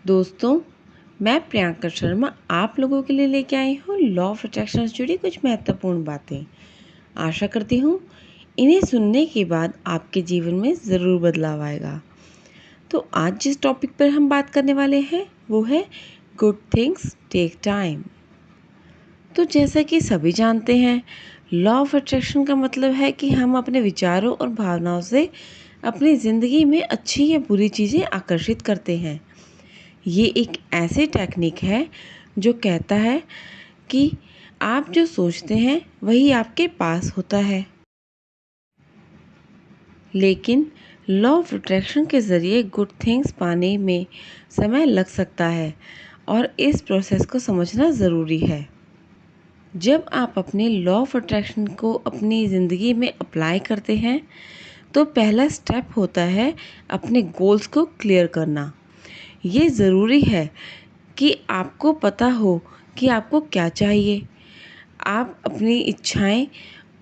दोस्तों, मैं प्रियंका शर्मा आप लोगों के लिए लेके आई हूँ लॉ ऑफ अट्रैक्शन से जुड़ी कुछ महत्वपूर्ण बातें। आशा करती हूँ इन्हें सुनने के बाद आपके जीवन में ज़रूर बदलाव आएगा। तो आज जिस टॉपिक पर हम बात करने वाले हैं वो है गुड थिंग्स टेक टाइम। तो जैसा कि सभी जानते हैं, लॉ ऑफ अट्रैक्शन का मतलब है कि हम अपने विचारों और भावनाओं से अपनी ज़िंदगी में अच्छी या बुरी चीज़ें आकर्षित करते हैं। ये एक ऐसी टेक्निक है जो कहता है कि आप जो सोचते हैं वही आपके पास होता है। लेकिन लॉ ऑफ अट्रैक्शन के ज़रिए गुड थिंग्स पाने में समय लग सकता है और इस प्रोसेस को समझना ज़रूरी है। जब आप अपने लॉ ऑफ अट्रैक्शन को अपनी ज़िंदगी में अप्लाई करते हैं तो पहला स्टेप होता है अपने गोल्स को क्लियर करना। ये ज़रूरी है कि आपको पता हो कि आपको क्या चाहिए। आप अपनी इच्छाएं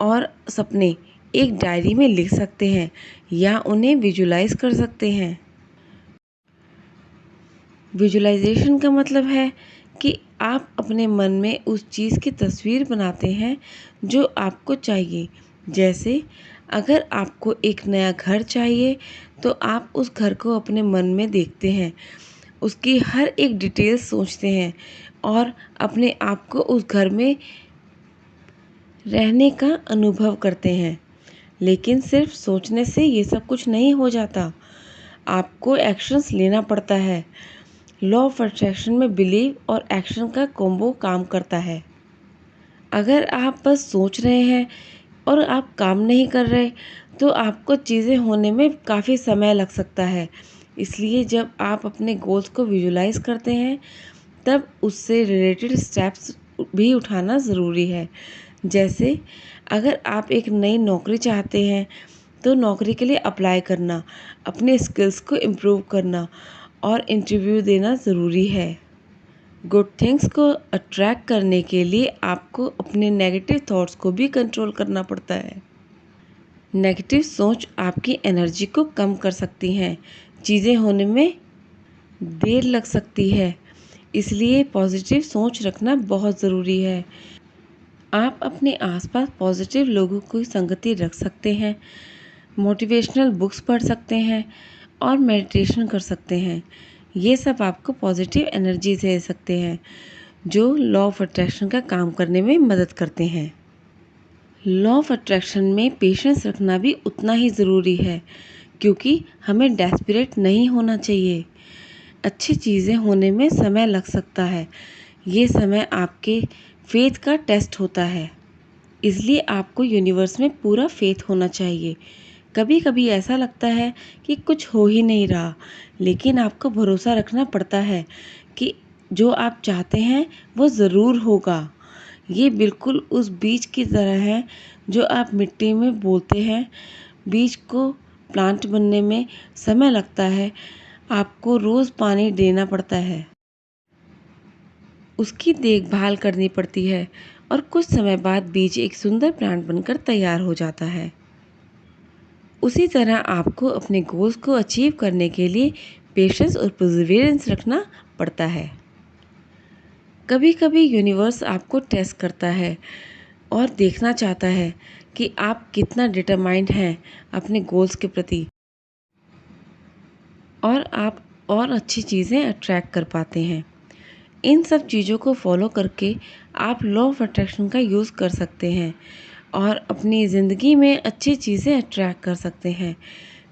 और सपने एक डायरी में लिख सकते हैं या उन्हें विजुलाइज कर सकते हैं। विजुलाइजेशन का मतलब है कि आप अपने मन में उस चीज़ की तस्वीर बनाते हैं जो आपको चाहिए। जैसे अगर आपको एक नया घर चाहिए तो आप उस घर को अपने मन में देखते हैं, उसकी हर एक डिटेल सोचते हैं और अपने आप को उस घर में रहने का अनुभव करते हैं। लेकिन सिर्फ सोचने से ये सब कुछ नहीं हो जाता, आपको एक्शंस लेना पड़ता है। लॉ ऑफ अट्रैक्शन में बिलीव और एक्शन का कॉम्बो काम करता है। अगर आप बस सोच रहे हैं और आप काम नहीं कर रहे तो आपको चीज़ें होने में काफ़ी समय लग सकता है। इसलिए जब आप अपने गोल्स को विजुलाइज करते हैं तब उससे रिलेटेड स्टेप्स भी उठाना ज़रूरी है। जैसे अगर आप एक नई नौकरी चाहते हैं तो नौकरी के लिए अप्लाई करना, अपने स्किल्स को इम्प्रूव करना और इंटरव्यू देना ज़रूरी है। गुड थिंग्स को अट्रैक्ट करने के लिए आपको अपने नेगेटिव थॉट्स को भी कंट्रोल करना पड़ता है। नेगेटिव सोच आपकी एनर्जी को कम कर सकती हैं, चीज़ें होने में देर लग सकती है। इसलिए पॉजिटिव सोच रखना बहुत ज़रूरी है। आप अपने आसपास पॉजिटिव लोगों की संगति रख सकते हैं, मोटिवेशनल बुक्स पढ़ सकते हैं और मेडिटेशन कर सकते हैं। ये सब आपको पॉजिटिव एनर्जी दे सकते हैं जो लॉ ऑफ अट्रैक्शन का काम करने में मदद करते हैं। लॉ ऑफ अट्रैक्शन में पेशेंस रखना भी उतना ही ज़रूरी है क्योंकि हमें डेस्परेट नहीं होना चाहिए। अच्छी चीज़ें होने में समय लग सकता है। ये समय आपके फेथ का टेस्ट होता है, इसलिए आपको यूनिवर्स में पूरा फेथ होना चाहिए। कभी कभी ऐसा लगता है कि कुछ हो ही नहीं रहा, लेकिन आपको भरोसा रखना पड़ता है कि जो आप चाहते हैं वो ज़रूर होगा। ये बिल्कुल उस बीज की तरह है जो आप मिट्टी में बोते हैं। बीज को प्लांट बनने में समय लगता है, आपको रोज़ पानी देना पड़ता है, उसकी देखभाल करनी पड़ती है और कुछ समय बाद बीज एक सुंदर प्लांट बनकर तैयार हो जाता है। उसी तरह आपको अपने गोल्स को अचीव करने के लिए पेशेंस और परसिवियरेंस रखना पड़ता है। कभी कभी यूनिवर्स आपको टेस्ट करता है और देखना चाहता है कि आप कितना डिटरमाइंड हैं अपने गोल्स के प्रति और आप और अच्छी चीज़ें अट्रैक्ट कर पाते हैं। इन सब चीज़ों को फॉलो करके आप लॉ ऑफ अट्रैक्शन का यूज़ कर सकते हैं और अपनी ज़िंदगी में अच्छी चीज़ें अट्रैक्ट कर सकते हैं।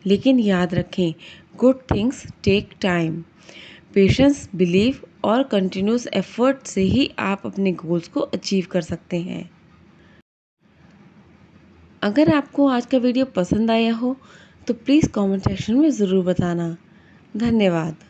लेकिन याद रखें, good things take time. Patience, believe और कंटिन्यूस एफर्ट से ही आप अपने गोल्स को अचीव कर सकते हैं। अगर आपको आज का वीडियो पसंद आया हो तो प्लीज़ कमेंट सेक्शन में ज़रूर बताना। धन्यवाद।